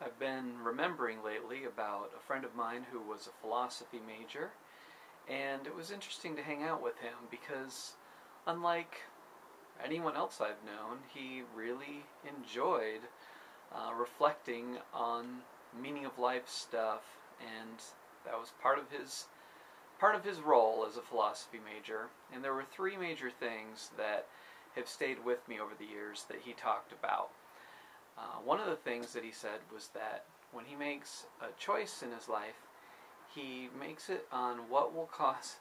I've been remembering lately about a friend of mine who was a philosophy major, and it was interesting to hang out with him because, unlike anyone else I've known, he really enjoyed reflecting on meaning of life stuff, and that was part of his role as a philosophy major. And there were three major things that have stayed with me over the years that he talked about. One of the things that he said was that when he makes a choice in his life, he makes it on what will cause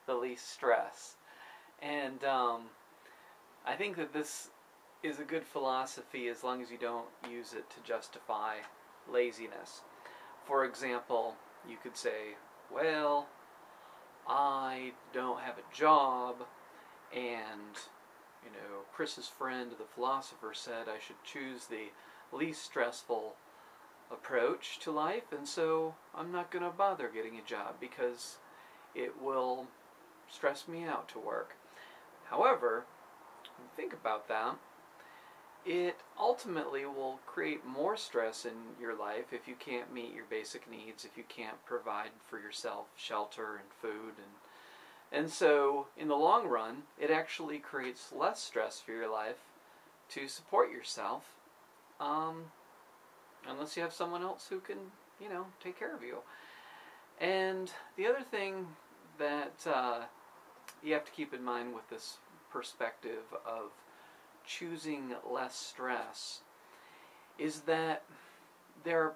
the least stress. And I think that this is a good philosophy as long as you don't use it to justify laziness. For example, you could say, well, I don't have a job, and Chris's friend, the philosopher, said I should choose the least stressful approach to life, and so I'm not going to bother getting a job because it will stress me out to work. However, when you think about that, it ultimately will create more stress in your life if you can't meet your basic needs, if you can't provide for yourself shelter and food. And so, in the long run, it actually creates less stress for your life to support yourself, unless you have someone else who can, take care of you. And the other thing that you have to keep in mind with this perspective of choosing less stress is that there are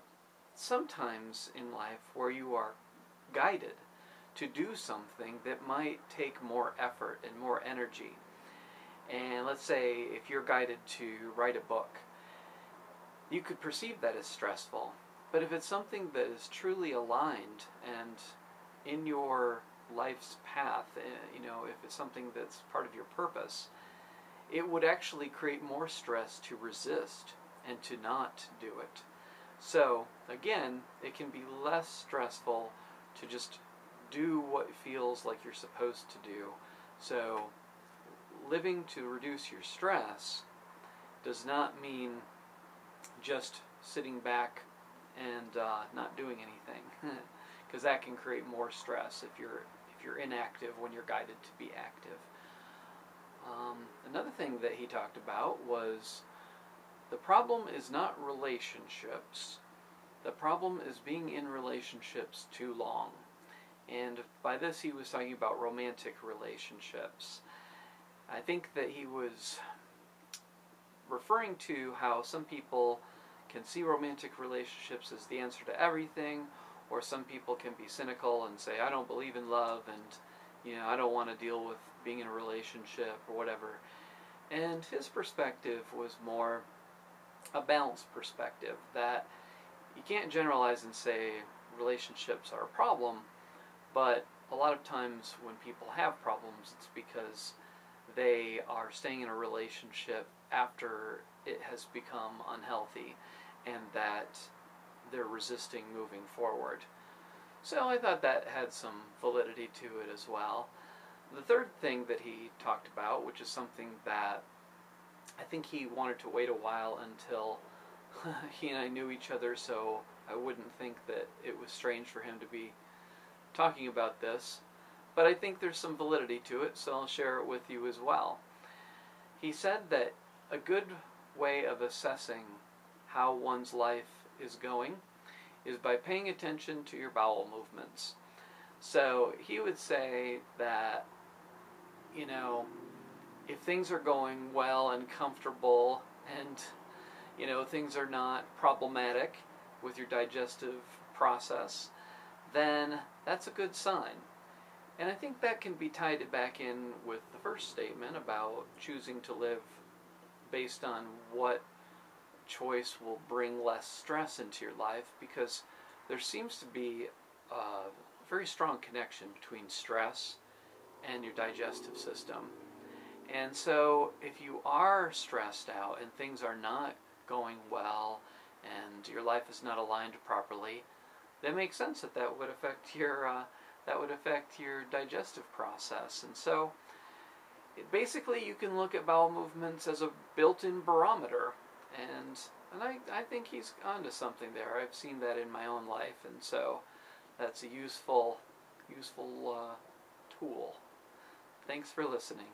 sometimes in life where you are guided to do something that might take more effort and more energy. And let's say if you're guided to write a book, you could perceive that as stressful. But if it's something that is truly aligned and in your life's path, if it's something that's part of your purpose, it would actually create more stress to resist and to not do it. So, again, it can be less stressful to just do what feels like you're supposed to do. So, living to reduce your stress does not mean just sitting back and not doing anything, because that can create more stress if you're inactive when you're guided to be active. Another thing that he talked about was the problem is not relationships. The problem is being in relationships too long. And by this he was talking about romantic relationships. I think that he was referring to how some people can see romantic relationships as the answer to everything, or some people can be cynical and say, I don't believe in love, and I don't want to deal with being in a relationship or whatever. And his perspective was more a balanced perspective, that you can't generalize and say relationships are a problem, but a lot of times when people have problems, it's because they are staying in a relationship after it has become unhealthy and that they're resisting moving forward. So I thought that had some validity to it as well. The third thing that he talked about, which is something that I think he wanted to wait a while until he and I knew each other, so I wouldn't think that it was strange for him to be talking about this, but I think there's some validity to it, so I'll share it with you as well. He said that a good way of assessing how one's life is going is by paying attention to your bowel movements. So he would say that, if things are going well and comfortable and, things are not problematic with your digestive process, then that's a good sign. And I think that can be tied back in with the first statement about choosing to live based on what choice will bring less stress into your life, because there seems to be a very strong connection between stress and your digestive system. And so if you are stressed out and things are not going well and your life is not aligned properly, that makes sense that would affect your digestive process. And so basically you can look at bowel movements as a built-in barometer, and And I think he's onto something there. I've seen that in my own life, and so that's a useful tool. Thanks for listening.